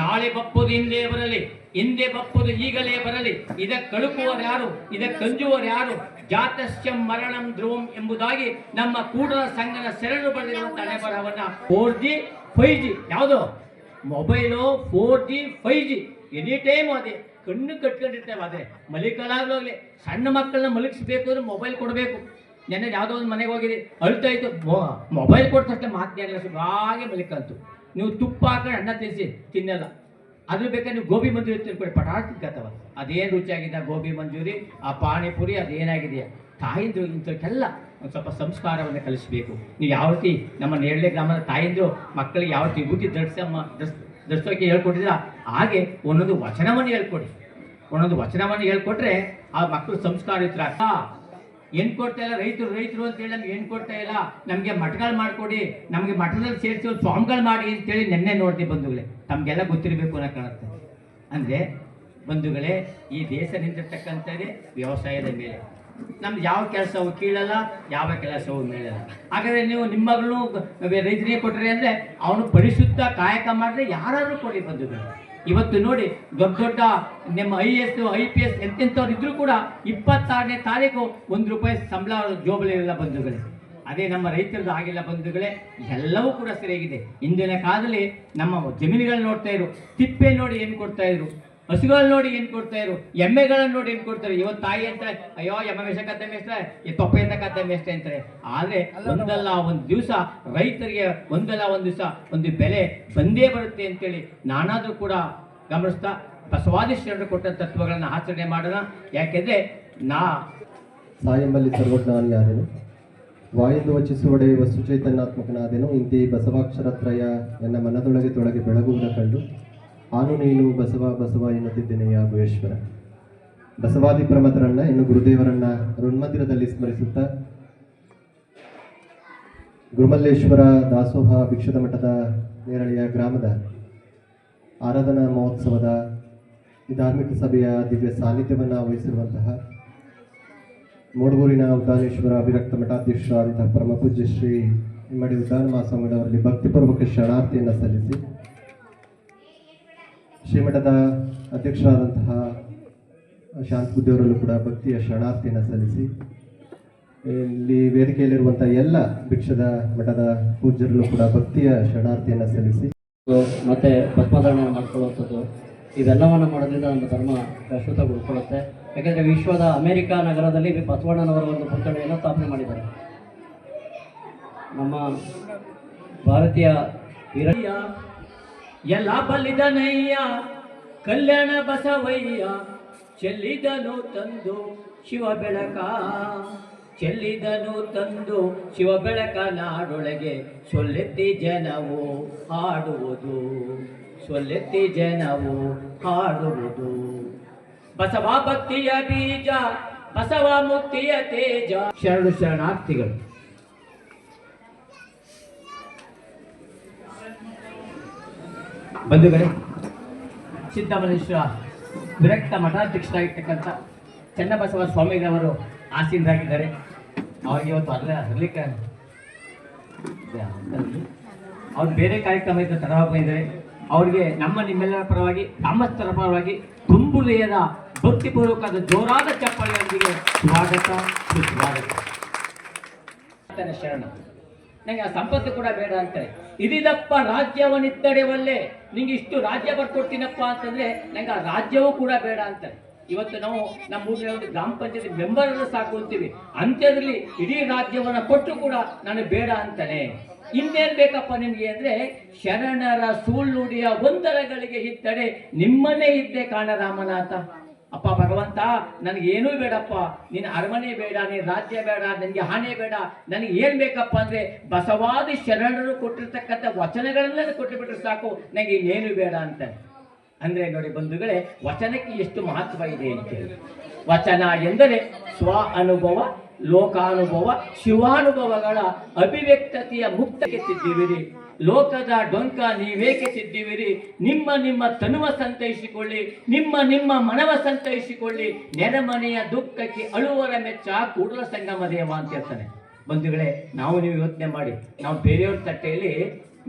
ನಾಳೆ ಬಪ್ಪುದು ಹಿಂದೆ ಬರಲಿ, ಹಿಂದೆ ಬಪ್ಪುದು ಈಗಲೇ ಬರಲಿ, ಇದಕ್ಕೆ ಕಳುಕುವರು ಯಾರು, ಇದಕ್ಕೆ ಕಂಜುವರು ಯಾರು, ಜಾತಸ್ಯಂ ಮರಣಂ ಧ್ರುವಂ ಎಂಬುದಾಗಿ ನಮ್ಮ ಕೂಡಲ ಸಂಘದ ಶರಣರು ಬರೆದಿರುವಂಥ ಹಣೆ ಬರಹವನ್ನ 4G 5G ಯಾವುದು mobile 4G 5G any time ಅದೇ ಕಣ್ಣು ಕಟ್ಕೊಂಡಿರ್ತೇವೆ. ಅದೇ ಮಲಿಕಲಾಗ್ಲೋಗ್ಲಿ, ಸಣ್ಣ ಮಕ್ಕಳನ್ನ ಮಲಗಿಸ್ಬೇಕು ಅಂದ್ರೆ ಮೊಬೈಲ್ ಕೊಡಬೇಕು. ನೆನ್ನೆ ಯಾವುದೋ ಒಂದು ಮನೆಗೆ ಹೋಗಿರಿ, ಅಳ್ತಾ ಇತ್ತು, ಮೊಬೈಲ್ ಕೊಟ್ಟಷ್ಟೇ ಮಾತನಾಡಲ್ಲ, ಹಾಗೆ ಮಲಿಕಂತು. ನೀವು ತುಪ್ಪ ಹಾಕೊಂಡು ಅನ್ನ ತಿನ್ನಲ್ಲ. ಅದ್ರ ಬೇಕಾದ್ರೆ ನೀವು ಗೋಬಿ ಮಂಜೂರಿ ತಿನ್ಕೊಡಿ, ಪಟಾರ್ ತಿನ್ಕತ್ತವ. ಅದೇನು ರುಚಿಯಾಗಿದೆ ಗೋಬಿ ಮಂಜೂರಿ, ಆ ಪಾನಿಪುರಿ, ಅದೇನಾಗಿದೆಯಾ? ತಾಯಿಂದ್ರು ಇಂಥಕ್ಕೆಲ್ಲ ಒಂದು ಸ್ವಲ್ಪ ಸಂಸ್ಕಾರವನ್ನು ಕಲಿಸಬೇಕು. ನೀವು ಯಾವ ರೀತಿ ನಮ್ಮ ನೇರಳೆ ಗ್ರಾಮದ ತಾಯಿಂದ್ರು ಮಕ್ಕಳಿಗೆ ಯಾವ ರೀತಿ ವಿಭೂತಿ ಧರಿಸೋಕೆ ಹೇಳ್ಕೊಟ್ಟಿದ್ರ, ಹಾಗೆ ಒಂದೊಂದು ವಚನವನ್ನು ಹೇಳ್ಕೊಡಿ. ಒಂದೊಂದು ವಚನವನ್ನು ಹೇಳ್ಕೊಟ್ರೆ ಆ ಮಕ್ಕಳು ಸಂಸ್ಕಾರಿತರ. ಏನು ಕೊಡ್ತಾ ಇಲ್ಲ ರೈತರು ಅಂತೇಳಿ ನಮ್ಗೆ ಏನು ಕೊಡ್ತಾ ಇಲ್ಲ, ನಮಗೆ ಮಠಗಳು ಮಾಡಿಕೊಡಿ, ನಮಗೆ ಮಠದಲ್ಲಿ ಸೇರಿಸಿ ಸ್ವಾಮಿಗಳು ಮಾಡಿ ಅಂತೇಳಿ ನೆನ್ನೆ ನೋಡ್ತೀವಿ ಬಂಧುಗಳೇ. ತಮಗೆಲ್ಲ ಗೊತ್ತಿರಬೇಕು ಅನ್ನೋ ಕಾಣುತ್ತೆ. ಅಂದರೆ ಬಂಧುಗಳೇ, ಈ ದೇಶ ನಿಂತಿರ್ತಕ್ಕಂಥದ್ದೇ ವ್ಯವಸಾಯದ ಮೇಲೆ. ನಮ್ದು ಯಾವ ಕೆಲಸವು ಕೀಳಲ್ಲ, ಯಾವ ಕೆಲಸವು ಮೇಳಲ್ಲ. ಹಾಗಾದರೆ ನೀವು ನಿಮ್ಮ ಮಗಳು ರೈತರಿಗೆ ಕೊಟ್ಟರೆ ಅಂದರೆ ಅವನು ಪರಿಶುದ್ಧ ಕಾಯಕ ಮಾಡಿದ್ರೆ ಯಾರಾದರೂ ಕೊಡಿ ಬಂಧುಗಳು. ಇವತ್ತು ನೋಡಿ, ದೊಡ್ಡ ನಿಮ್ಮ IAS IPS ಎಂತೆಂಥವ್ರು ಇದ್ರೂ ಕೂಡ 26ನೇ ತಾರೀಕು 1 ರೂಪಾಯಿ ಸಂಬಳ ಜೋಬಲಿರಲ್ಲ ಬಂಧುಗಳೇ. ಅದೇ ನಮ್ಮ ರೈತರದ್ದು ಆಗಿಲ್ಲ ಬಂಧುಗಳೇ. ಎಲ್ಲವೂ ಕೂಡ ಸರಿಯಾಗಿದೆ. ಇಂದಿನ ಕಾಲದಲ್ಲಿ ನಮ್ಮ ಜಮೀನುಗಳನ್ನ ನೋಡ್ತಾ ಇದ್ರು, ತಿಪ್ಪೆ ನೋಡಿ ಏನು ಕೊಡ್ತಾ ಇದ್ರು, ಹಸುಗಳನ್ನ ನೋಡಿ ಏನು ಕೊಡ್ತಾ ಇದ್ರು, ಎಮ್ಮೆಗಳನ್ನ ನೋಡಿ ಏನು ಕೊಡ್ತಾರೆ. ಇವತ್ತು ತಾಯಿ ಅಂತಾರೆ, ಅಯ್ಯೋ ಎಮ್ಮೆ ಮೇಷಕತ್ತೆ ಮೇಷ್ಟ್ರೆ, ತೊಪ್ಪೆಯಿಂದ ಕತ್ತೆ ಮೇಷ್ಟ್ರೆ ಅಂತಾರೆ. ಆದರೆ ಒಂದಲ್ಲ ಒಂದು ದಿವಸ ರೈತರಿಗೆ ಒಂದಲ್ಲ ಒಂದು ದಿವಸ ಒಂದು ಬೆಲೆ ಬಂದೇ ಬರುತ್ತೆ ಅಂತೇಳಿ ನಾನಾದರೂ ಕೂಡ ಗಮನಿಸ್ತಾ ಬಸವಾದಿ ಶರಣರು ಕೊಟ್ಟ ತತ್ವಗಳನ್ನು ಆಚರಣೆ ಮಾಡೋಣ. ಯಾಕೆಂದರೆ ಸಾಯಂಬಲ್ಲಿ ಸರ್ವಜ್ಞಾನಿಯಾದೆನು, ವಾಯೆಂದು ವಚಿಸುವಡೆ ವಸ್ತು ಚೈತನ್ಯಾತ್ಮಕನಾದೆನು, ಇಂತಿ ಬಸವಾಕ್ಷರತ್ರಯ ಎನ್ನ ಮನದೊಳಗೆ ತೊಳಗೆ ಬೆಳಗುವುದ ಕಂಡು ಆನು ನೀನು ಬಸವ ಎನ್ನುತ್ತಿದ್ದೇನೆಯ ಗುಹೇಶ್ವರ. ಬಸವಾದಿ ಪ್ರಮಥರನ್ನ ಇನ್ನು ಗುರುದೇವರನ್ನ ಋನ್ಮಂದಿರದಲ್ಲಿ ಸ್ಮರಿಸುತ್ತಾ ಗುರುಮಲ್ಲೇಶ್ವರ ದಾಸೋಹ ಭಿಕ್ಷುದ ಮಠದ ನೇರಳೆಯ ಗ್ರಾಮದ ಆರಾಧನಾ ಮಹೋತ್ಸವದ ಈ ಧಾರ್ಮಿಕ ಸಭೆಯ ದಿವ್ಯ ಸಾನ್ನಿಧ್ಯವನ್ನು ವಹಿಸಿರುವಂತಹ ಮೂಡೂರಿನ ಉದ್ದಾನೇಶ್ವರ ಅಭಿರಕ್ತ ಮಠಾಧ್ಯಕ್ಷರಾದಂತಹ ಪರಮ ಪೂಜ್ಯ ಶ್ರೀ ಇಮ್ಮಡಿ ಉದ್ದಾನ ಮಹಾಸ್ವಾಮಿಯವರಲ್ಲಿ ಭಕ್ತಿಪೂರ್ವಕ ಶರಣಾರ್ಥಿಯನ್ನು ಸಲ್ಲಿಸಿ, ಶ್ರೀಮಠದ ಅಧ್ಯಕ್ಷರಾದಂತಹ ಶಾಂತಬುದ್ಧಿಯವರಲ್ಲೂ ಕೂಡ ಭಕ್ತಿಯ ಶರಣಾರ್ಥಿಯನ್ನು ಸಲ್ಲಿಸಿ, ಇಲ್ಲಿ ವೇದಿಕೆಯಲ್ಲಿರುವಂಥ ಎಲ್ಲ ಭಿಕ್ಷದ ಮಠದ ಪೂಜ್ಯರಲ್ಲೂ ಕೂಡ ಭಕ್ತಿಯ ಶರಣಾರ್ಥಿಯನ್ನು ಸಲ್ಲಿಸಿ ಮತ್ತು ಭಸ್ಮಧಾರಣೆ ಮಾಡ್ಕೊಳ್ಳುವಂಥದ್ದು ಇವೆಲ್ಲವನ್ನು ಮಾಡೋದ್ರಿಂದ ನಮ್ಮ ಧರ್ಮ ಶಾಶ್ವತ ಉಳ್ಕೊಳ್ಳುತ್ತೆ. ಯಾಕೆಂದರೆ ವಿಶ್ವದ ಅಮೆರಿಕ ನಗರದಲ್ಲಿ ಬಸವಣ್ಣನವರ ಒಂದು ಪುತ್ಥಳಿಯನ್ನು ಸ್ಥಾಪನೆ ಮಾಡಿದ್ದಾರೆ. ನಮ್ಮ ಭಾರತೀಯ ವೀರಯ್ಯ ಎಲ್ಲ ಬಲ್ಲಿದನಯ್ಯ ಕಲ್ಯಾಣ ಬಸವಯ್ಯ ಚೆಲ್ಲಿದನು ತಂದು ಶಿವ ಬೆಳಕ ಚೆಲ್ಲಿದನು ತಂದು ಶಿವ ಬೆಳಕ ನಾಡೊಳಗೆ ಸೊಲ್ಲೆತ್ತಿ ಜನವು ಹಾಡುವುದು ಸೊಲ್ಲೆತ್ತಿ ಜನವು ಹಾಡುವುದು ಬಸವ ಭಕ್ತಿಯ ಬೀಜ ಬಸವ ಮುಕ್ತಿಯ ತೇಜ. ಶರಣು ಶರಣಾರ್ಥಿಗಳು. ಬಂಧುಗಳೇ, ಸಿದ್ದಮನೇಶ್ವರ ವಿರಕ್ತ ಮಠಾಧ್ಯಕ್ಷರಾಗಿರ್ತಕ್ಕಂಥ ಚನ್ನಬಸವ ಸ್ವಾಮಿಗಳವರು ಆಸೀನರಾಗಿದ್ದಾರೆ. ಅವ್ರಿಗೆ ಇವತ್ತು ಹರಲಿಕ್ಕೆ ಅವ್ರು ಬೇರೆ ಕಾರ್ಯಕ್ರಮ ಇದ್ದ ತಡವಾಗಿದ್ದಾರೆ. ಅವ್ರಿಗೆ ನಿಮ್ಮೆಲ್ಲರ ಪರವಾಗಿ ಗ್ರಾಮಸ್ಥರ ಪರವಾಗಿ ತುಂಬುಲೆಯದ ಭಕ್ತಿಪೂರ್ವಕವಾದ ಜೋರಾದ ಚಪ್ಪಾಳೆಯೊಂದಿಗೆ ಸ್ವಾಗತ ಸುಸ್ವಾಗತ. ಶರಣ ನಂಗೆ ಆ ಸಂಪತ್ತು ಕೂಡ ಬೇಡ ಅಂತಾರೆ. ಇದಿದಪ್ಪ ರಾಜ್ಯವನ್ನಿತ್ತಡೆ ಒಲ್ಲೆ, ನಿಂಗೆ ಇಷ್ಟು ರಾಜ್ಯ ಬರ್ಕೊಡ್ತೀನಪ್ಪ ಅಂತಂದ್ರೆ ನಂಗೆ ಆ ರಾಜ್ಯವೂ ಕೂಡ ಬೇಡ ಅಂತಾರೆ. ಇವತ್ತು ನಾವು ನಮ್ಮ ಊರಿನ ಒಂದು ಗ್ರಾಮ ಪಂಚಾಯತಿ ಮೆಂಬರ್ ಸಾಕು ಅಂತೀವಿ, ಅಂತ್ಯದಲ್ಲಿ ಇಡೀ ರಾಜ್ಯವನ್ನ ಕೊಟ್ಟು ಕೂಡ ನನಗೆ ಬೇಡ ಅಂತಾನೆ. ಇನ್ನೇನ್ ಬೇಕಪ್ಪ ನಿಮ್ಗೆ ಅಂದ್ರೆ ಶರಣರ ಸುಳ್ಳುಡಿಯ ಒಂದರಗಳಿಗೆ ಹಿತ್ತಡೆ ನಿಮ್ಮನ್ನೇ ಇದ್ದೆ ಕಾಣ ರಾಮನಾಥ. ಅಪ್ಪ ಭಗವಂತ, ನನಗೇನೂ ಬೇಡಪ್ಪ, ನಿನ್ನ ಅರಮನೆ ಬೇಡ, ನಿನ್ನ ರಾಜ್ಯ ಬೇಡ, ನನಗೆ ಹಾನಿ ಬೇಡ. ನನಗೆ ಏನ್ ಬೇಕಪ್ಪ ಅಂದ್ರೆ ಬಸವಾದಿ ಶರಣರು ಕೊಟ್ಟಿರ್ತಕ್ಕಂಥ ವಚನಗಳನ್ನ ಕೊಟ್ಟುಬಿಟ್ರೆ ಸಾಕು, ನನಗೆ ಇನ್ನೇನು ಬೇಡ ಅಂತ. ಅಂದ್ರೆ ನೋಡಿ ಬಂಧುಗಳೇ, ವಚನಕ್ಕೆ ಎಷ್ಟು ಮಹತ್ವ ಇದೆ ಅಂತೇಳಿ. ವಚನ ಎಂದರೆ ಸ್ವ ಅನುಭವ, ಲೋಕಾನುಭವ, ಶಿವಾನುಭವಗಳ ಅಭಿವ್ಯಕ್ತತೆಯ ಮುಕ್ತಕ್ಕೆ ತಿದ್ದಿವಿರಿ. ಲೋಕದ ಡೊಂಕ ನೀವೇಕೆ ತಿದ್ದಿವಿರಿ? ನಿಮ್ಮ ತನುವ ಸಂತೈಸಿಕೊಳ್ಳಿ, ನಿಮ್ಮ ಮನವ ಸಂತೈಸಿಕೊಳ್ಳಿ. ನೆರೆಮನೆಯ ದುಃಖಕ್ಕೆ ಅಳುವರ ಮೆಚ್ಚ ಕೂಡಲ ಸಂಗಮ ದೇವ ಅಂತ ಹೇಳ್ತಾನೆ. ಬಂಧುಗಳೇ, ನಾವು ನೀವು ಯೋಚನೆ ಮಾಡಿ, ನಾವು ಬೇರೆಯವ್ರ ತಟ್ಟೆಯಲ್ಲಿ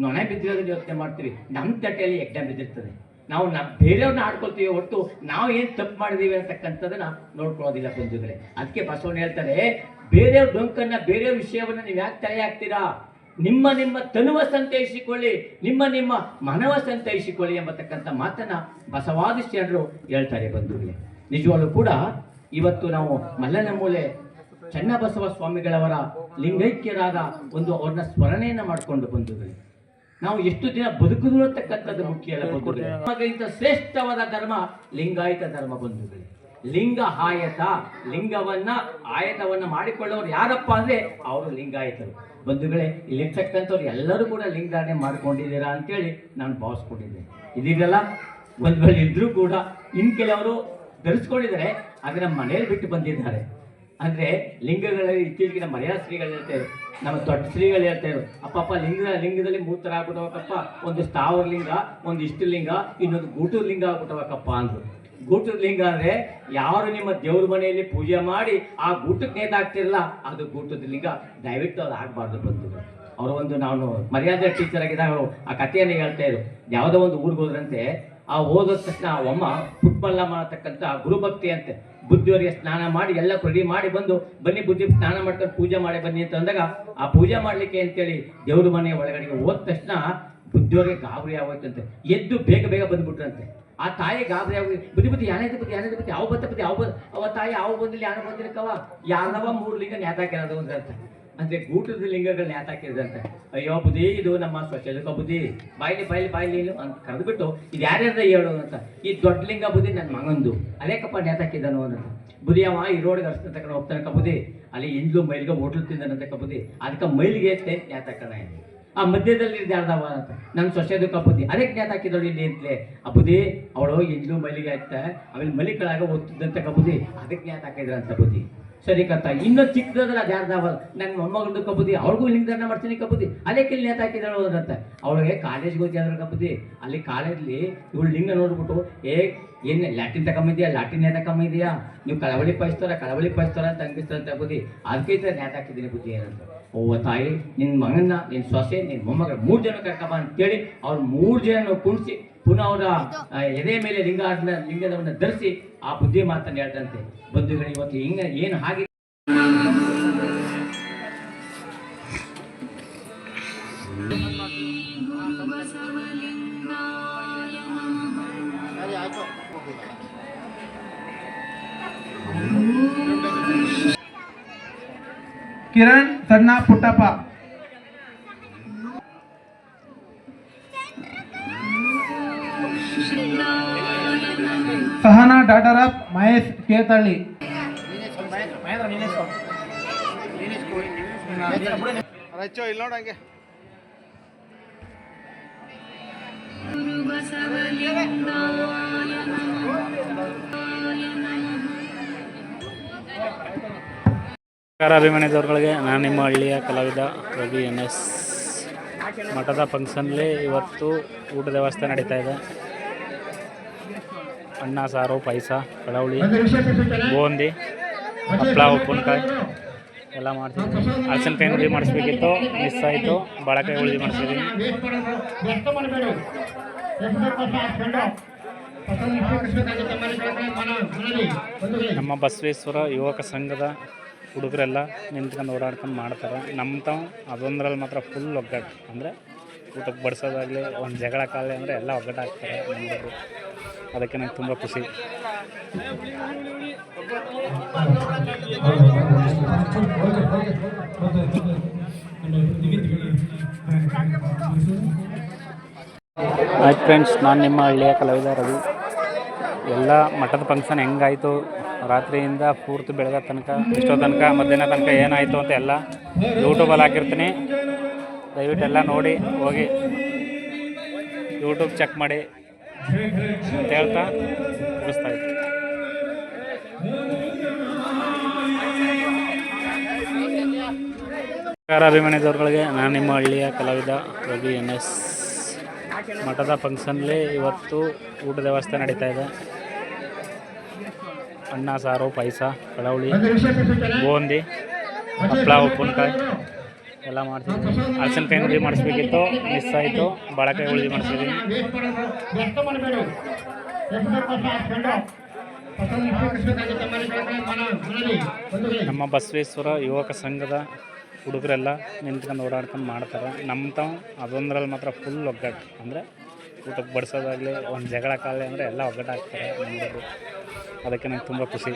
ನೊಣ ಬಿದ್ದಿರೋದನ್ನ ಯೋಚನೆ ಮಾಡ್ತೀವಿ, ನಮ್ಮ ತಟ್ಟೆಯಲ್ಲಿ ಯಜ್ಞ ಬಿದ್ದಿರ್ತದೆ. ನಾವು ಬೇರೆಯವ್ರನ್ನ ಆಡ್ಕೊಳ್ತೀವಿ, ಒಟ್ಟು ನಾವು ಏನು ತಪ್ಪು ಮಾಡಿದೀವಿ ಅಂತಕ್ಕಂಥದ್ದನ್ನ ನೋಡ್ಕೊಳ್ಳೋದಿಲ್ಲ ಬಂಧುಗಳೇ. ಅದಕ್ಕೆ ಬಸವಣ್ಣ ಹೇಳ್ತಾರೆ, ಬೇರೆಯವ್ರ ಡೊಂಕನ್ನ, ಬೇರೆಯವ್ರ ವಿಷಯವನ್ನ ನೀವು ಯಾಕೆ ತಲೆ ಹಾಕ್ತೀರಾ? ನಿಮ್ಮ ತನುವ ಸಂತೈಸಿಕೊಳ್ಳಿ, ನಿಮ್ಮ ಮನವ ಸಂತೈಸಿಕೊಳ್ಳಿ ಎಂಬತಕ್ಕಂಥ ಮಾತನ್ನ ಬಸವಾದಿ ಶರಣರು ಹೇಳ್ತಾರೆ ಬಂಧುಗಳೇ. ನಿಜವಾಗ್ಲೂ ಕೂಡ ಇವತ್ತು ನಾವು ಮಲ್ಲನ ಮೂಲೆ ಚನ್ನಬಸವ ಸ್ವಾಮಿಗಳವರ ಲಿಂಗೈಕ್ಯರಾದ ಅವ್ರನ್ನ ಸ್ಮರಣೆಯನ್ನ ಮಾಡಿಕೊಂಡು ಬಂಧುಗಳೇ, ನಾವು ಎಷ್ಟು ದಿನ ಬದುಕಿದ್ರು ಅಂತಕ್ಕಂಥದ್ದು ಮುಖ್ಯ ಅಲ್ಲ ಬಂಧುಗಳೇ. ನಮಗಿಂತ ಶ್ರೇಷ್ಠವಾದ ಧರ್ಮ ಲಿಂಗಾಯತ ಧರ್ಮ ಬಂಧುಗಳೇ. ಲಿಂಗ ಆಯತ, ಲಿಂಗವನ್ನ ಆಯತವನ್ನ ಮಾಡಿಕೊಳ್ಳೋರು ಯಾರಪ್ಪ ಅಂದ್ರೆ ಅವರು ಲಿಂಗಾಯತರು ಬಂಧುಗಳೇ. ಇಲ್ಲಿರ್ತಕ್ಕಂಥವ್ರು ಎಲ್ಲರೂ ಕೂಡ ಲಿಂಗಧಾರಣೆ ಮಾಡ್ಕೊಂಡಿದ್ದೀರಾ ಅಂತೇಳಿ ನಾನು ಭಾವಿಸ್ಕೊಂಡಿದ್ದೆ. ಇದೀಗಲ್ಲ ಒಂದ್ ವೇಳೆ ಇದ್ರೂ ಕೂಡ ಇನ್ ಕೆಲವರು ಧರಿಸ್ಕೊಂಡಿದ್ದಾರೆ, ಆದ್ರೆ ನಮ್ಮ ಮನೆಯಲ್ಲಿ ಬಿಟ್ಟು ಬಂದಿದ್ದಾರೆ. ಅಂದ್ರೆ ಲಿಂಗಗಳಲ್ಲಿ ಇತ್ತೀಚೆಗಿನ ಮರ್ಯಾದ ಶ್ರೀಗಳು ಹೇಳ್ತಾರೆ, ನಮ್ಮ ದೊಡ್ಡ ಶ್ರೀಗಳು ಹೇಳ್ತಾರೆ, ಅಪ್ಪಪ್ಪ ಲಿಂಗದಲ್ಲಿ 3 ಥರ ಆಗ್ಬಿಟ್ಟವಕ್ಕಪ್ಪ, ಒಂದು ಸ್ಥಾವರ ಲಿಂಗ, ಒಂದು ಇಷ್ಟು ಲಿಂಗ, ಇನ್ನೊಂದು ಗೂಟೂರು ಲಿಂಗ ಆಗ್ಬಿಟ್ಟವಕ್ಕಪ್ಪ ಅಂದ್ರು. ಗೂಟದ ಲಿಂಗ ಅಂದ್ರೆ ಯಾರು ನಿಮ್ಮ ದೇವ್ರ ಮನೆಯಲ್ಲಿ ಪೂಜೆ ಮಾಡಿ ಆ ಗೂಟಕ್ಕೆ ನೇತಾಕ್ತಿರಲ್ಲ, ಅದು ಗೂಟದ ಲಿಂಗ. ದಯವಿಟ್ಟು ಅದು ಆಗ್ಬಾರ್ದು ಬಂಧುಗಳು. ಅವರು ನಾನು ಮರ್ಯಾದೆ ಟೀಚರ್ ಆಗಿದ್ದಾಗ ಅವರು ಆ ಕಥೆಯನ್ನು ಹೇಳ್ತಾ ಇದ್ರು. ಯಾವುದೋ ಒಂದು ಊರಿಗೆ ಹೋದ್ರಂತೆ, ಆ ಹೋದ ತಕ್ಷಣ ಆ ಅಮ್ಮ ಫುಟ್ಬಾಲ್ ಮಾಡತಕ್ಕಂಥ ಗುರುಭಕ್ತಿ ಅಂತೆ, ಬುದ್ಧಿಯವರಿಗೆ ಸ್ನಾನ ಮಾಡಿ ಎಲ್ಲ ರೆಡಿ ಮಾಡಿ ಬಂದು, ಬನ್ನಿ ಬುದ್ಧಿ ಸ್ನಾನ ಮಾಡ್ಕೊಂಡು ಪೂಜೆ ಮಾಡಿ ಬನ್ನಿ ಅಂತ ಅಂದಾಗ, ಆ ಪೂಜೆ ಮಾಡ್ಲಿಕ್ಕೆ ಅಂತೇಳಿ ದೇವ್ರ ಮನೆಯ ಒಳಗಡೆಗೆ ಹೋದ ತಕ್ಷಣ ಬುದ್ಧಿಯವರಿಗೆ ಗಾಬರಿ ಆಗೋಯ್ತಂತೆ. ಎದ್ದು ಬೇಗ ಬಂದ್ಬಿಟ್ರಂತೆ. ಆ ತಾಯಿ ಗಾಬರಿ ಆಗಿ ಬುದ್ಧಿ ಯಾನೇದು ಬುದ್ಧಿ ಯಾವ ಬತ್ತಪತಿ ಅವ ತಾಯಿ ಯಾವ ಬಂದಿಲ್ಲ ಯಾರು ಬಂದಿರಕ್ಕವ ಯಾರವ 3 ಲಿಂಗ ನೇತಾಕಿರೋದು ಅಂತ. ಅಂದ್ರೆ ಗೂಟದ ಲಿಂಗಗಳು ನೇತಾಕಿದಂತೆ. ಅಯ್ಯೋ ಬುದ್ಧಿ, ಇದು ನಮ್ಮ ಸ್ವಚ್ಛ ಬುದ್ಧಿ, ಬಾಯ್ಲಿ ಅಂತ ಕರೆದ್ಬಿಟ್ಟು ಇದು ಯಾರ್ಯಾರ್ದ ಹೇಳು ಅಂತ. ಈ ದೊಡ್ಡ ಲಿಂಗ ಬುದ್ಧಿ ನನ್ನ ಮಗಂದು, ಅದೇಕಪ್ಪ ನೇತಾಕಿದನು ಅನ್ನೋದು. ಬುದ್ಧಿ ಅವ ಈ ರೋಡ್ಗೆ ಅರ್ಸ್ತ ತಗೊಂಡು ಹೋಗ್ತಾನೆ ಕಬುದಿ, ಅಲ್ಲಿ ಇಂದ್ಲು ಮೈಲಿಗೆ ಹೋಟ್ಲು ತಿಂದನಂತೆ ಕಬುದಿ, ಅದಕ್ಕೆ ಮೈಲಿಗೆ ಎತ್ತೆ ನೇತಾಕಣ. ಆ ಮಧ್ಯದಲ್ಲಿ ಯಾರ್ದವ ಅಂತ ನನ್ನ ಸೊಸೆದು ಕಬುದಿ, ಅದಕ್ಕೆ ನೇತಾಕಿದಳು ಇಲ್ಲಿ ಅಂತಲೇ. ಆ ಬುದ್ಧಿ ಅವಳು ಇಂದ್ಲು ಮೈಲಿಗೆ ಆಯ್ತ, ಆಮೇಲೆ ಮಲಿಕಳಾಗ ಓದ್ತಿದ್ದಂತ ಕಬುದಿ, ಅದಕ್ಕೆ ನೇತಾಕಿದ್ರಂತ ಬುದ್ಧಿ. ಸರಿ ಕತ್ತ. ಇನ್ನೂ ಚಿಕ್ಕದಾದ್ರೆ ಅದು ಯಾರ್ದಾವ, ನನ್ನ ಮೊಮ್ಮಗಳದ್ದು ಕಬುದಿ, ಅವ್ರಿಗೂ ಲಿಂಗಧಾರಣ ಮಾಡ್ತೀನಿ ಕಬುದಿ, ಅದಕ್ಕೆ ಇಲ್ಲಿ ನೇತಾಕಿದಳು ಅಂತ. ಅವಳಿಗೆ ಕಾಲೇಜ್ಗೆ ಹೋಗ್ತಿದ್ರು ಕಬುದಿ, ಅಲ್ಲಿ ಕಾಲೇಜ್ಲಿ ಇವಳು ಲಿಂಗ ನೋಡ್ಬಿಟ್ಟು, ಏನು ಲ್ಯಾಟಿನ್ ತಗೊಂಬಿದ್ಯಾ, ಲ್ಯಾಟಿನ್ ತಗೊಂಬಿದ್ಯಾ, ನೀವು ಕಳವಳಿ ಪಾಯಿಸ್ತಾರ ಅಂತ ಅನ್ಪಿಸ್ತಾರಂತ ಬುದ್ಧಿ, ಅದಕ್ಕೆ ಈ ಥರ ನೇತಾಕಿದ್ದೀನಿ ಬುದ್ಧಿ ಏನಂತ. ಓ ತಾಯಿ, ನಿನ್ನ ಮಗನ್ನ, ನಿನ್ನ ಸೊಸೆ, ನಿನ್ನ ಮೊಮ್ಮಗ 3 ಜನ ಕರ್ಕಬ ಅಂತೇಳಿ ಅವ್ರು 3 ಜನ ಕುಣಿಸಿ ಪುನಃ ಅವರ ಎದೆ ಮೇಲೆ ಲಿಂಗದವನ್ನ ಧರಿಸಿ ಆ ಬುದ್ಧಿ ಮಾತನ್ನು ಹೇಳ್ತಂತೆ. ಬಂಧುಗಳು, ಇವತ್ತು ಏನು ಹಾಗೆ ಬಸವಲಿಂಗ ಕಿರಣ್ ಸಣ್ಣ ಪುಟ್ಟಪ್ಪ, ಸಹನಾ ಡಾಟರ್ ಆಫ್ ಮಹೇಶ್ ಕೇತಳ್ಳಿ, ನಮಸ್ಕಾರ ಅಭಿಮಾನಿದವ್ರುಗಳಿಗೆ, ನಾನು ನಿಮ್ಮ ಹಳ್ಳಿಯ ಕಲಾವಿದ ರವಿ NS. ಮಠದ ಫಂಕ್ಷನ್ಲಿ ಇವತ್ತು ಊಟದ ವ್ಯವಸ್ಥೆ ನಡೀತಾ ಇದೆ. ಅನ್ನ ಸಾರು, ಪಾಯಸ, ಕಡೌಳಿ, ಬೂಂದಿ, ಹಪ್ಪಳ, ಉಪ್ಪಿನಕಾಯಿ ಎಲ್ಲ ಮಾಡ್ತಿದ್ದೀನಿ. ಹಲಸಿನಕಾಯಿ ಹುಳಿ ಮಾಡಿಸ್ಬೇಕಿತ್ತು, ಮಿಸ್ ಆಯಿತು. ಬಾಳೆಕಾಯಿ ಹುಳಿ ಮಾಡಿಸಿದ್ದೀನಿ. ನಮ್ಮ ಬಸವೇಶ್ವರ ಯುವಕ ಸಂಘದ ಹುಡುಗರೆಲ್ಲ ನಿಂತ್ಕೊಂಡು ಓಡಾಡ್ಕೊಂಡು ಮಾಡ್ತಾರೆ. ನಮ್ಮ ತಾವು ಅದೊಂದರಲ್ಲಿ ಮಾತ್ರ ಫುಲ್ ಒಗ್ಗಟ್ಟು. ಅಂದರೆ ಊಟಕ್ಕೆ ಬಡಿಸೋದಾಗಲಿ, ಒಂದು ಜಗಳ ಕಾಲಿ ಅಂದರೆ ಎಲ್ಲ ಒಗ್ಗಟ್ಟು ಆಗ್ತಾರೆ ನಮ್ಮದು. ಅದಕ್ಕೆ ನಂಗೆ ತುಂಬ ಖುಷಿ. ಆಯ್ತು ಫ್ರೆಂಡ್ಸ್, ನಾನು ನಿಮ್ಮ ಹಳ್ಳಿಯ ಕಲಾವಿದ ರವಿ. ಎಲ್ಲ ಮಠದ ಫಂಕ್ಷನ್ ಹೆಂಗಾಯಿತು, ರಾತ್ರಿಯಿಂದ ಪೂರ್ತಿ ಬೆಳಗ್ಗೆ ತನಕ, ಎಷ್ಟೋ ತನಕ, ಮಧ್ಯಾಹ್ನ ತನಕ ಏನಾಯಿತು ಅಂತ ಎಲ್ಲ ಯೂಟ್ಯೂಬಲ್ಲಿ ಹಾಕಿರ್ತೀನಿ. ದಯವಿಟ್ಟು ಎಲ್ಲ ನೋಡಿ ಹೋಗಿ ಯೂಟ್ಯೂಬ್ ಚೆಕ್ ಮಾಡಿ ಅಂತ ಹೇಳ್ತಾ ಮುಗಿಸ್ತಾ ಇದ್ದೀನಿ. ನಮಸ್ಕಾರ ಅಭಿಮಾನಿದವ್ರುಗಳಿಗೆ, ನಾನು ನಿಮ್ಮ ಹಳ್ಳಿಯ ಕಲಾವಿದ ರವಿ NS. ಮಠದ ಫಂಕ್ಷನ್ಲಿ ಇವತ್ತು ಊಟದ ವ್ಯವಸ್ಥೆ ನಡೀತಾ ಇದೆ. ಅನ್ನ ಸಾರು, ಪಾಯಸ, ಕಡೌಳಿ, ಬೂಂದಿ, ಹಪ್ಪಳ, ಉಪ್ಪಿನಕಾಯಿ ಎಲ್ಲ ಮಾಡ್ತಿದ್ದೀನಿ. ಹಲಸಿನಕಾಯಿ ಹುಳಿ ಮಾಡಿಸ್ಬೇಕಿತ್ತು, ಮಿಸ್ ಆಯಿತು. ಬಾಳೆಕಾಯಿ ಹುಳಿ ಮಾಡಿಸಿದ್ದೀನಿ. ನಮ್ಮ ಬಸವೇಶ್ವರ ಯುವಕ ಸಂಘದ ಹುಡುಗರೆಲ್ಲ ನಿಂತ್ಕೊಂಡು ಓಡಾಡ್ಕೊಂಡು ಮಾಡ್ತಾರೆ. ನಮ್ಮ ತಾವು ಅದೊಂದರಲ್ಲಿ ಮಾತ್ರ ಫುಲ್ ಒಗ್ಗಟ್ಟು. ಅಂದರೆ ಊಟಕ್ಕೆ ಬಡಿಸೋದಾಗಲಿ, ಒಂದು ಜಗಳ ಕಾಲಿ ಅಂದರೆ ಎಲ್ಲ ಒಗ್ಗಟ್ಟು ಆಗ್ತಾರೆ ನಮ್ಮದು. ಅದಕ್ಕೆ ನಂಗೆ ತುಂಬ ಖುಷಿ.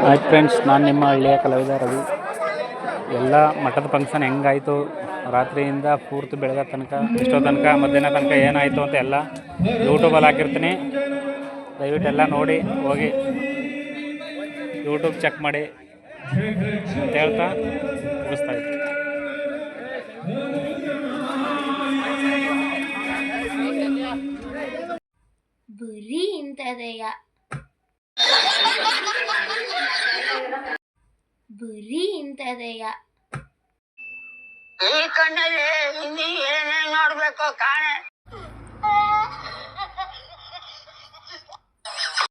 ಆಯ್ತು ಫ್ರೆಂಡ್ಸ್, ನಾನು ನಿಮ್ಮ ಹಳ್ಳಿಯ ಕಲಾವಿದ ರವಿ. ಎಲ್ಲ ಮಠದ ಫಂಕ್ಷನ್ ಹೆಂಗಾಯಿತು, ರಾತ್ರಿಯಿಂದ ಪೂರ್ತಿ ಬೆಳಗ್ಗೆ ತನಕ, ಎಷ್ಟೋ ತನಕ, ಮಧ್ಯಾಹ್ನ ತನಕ ಏನಾಯಿತು ಅಂತ ಎಲ್ಲ ಯೂಟ್ಯೂಬಲ್ಲಿ ಹಾಕಿರ್ತೀನಿ. ದಯವಿಟ್ಟು ಎಲ್ಲ ನೋಡಿ ಹೋಗಿ ಯೂಟ್ಯೂಬ್ ಚೆಕ್ ಮಾಡಿ ಅಂತ ಹೇಳ್ತಾ ಮುಗಿಸ್ತಾ ಇದ್ದೀನಿ. ಬರೀ ಇಂಥದೆಯ ಈ ಕಣ್ಣಲ್ಲಿ ಇನ್ನಿ ಏನೇನು ನೋಡ್ಬೇಕು ಕಾಣೆ.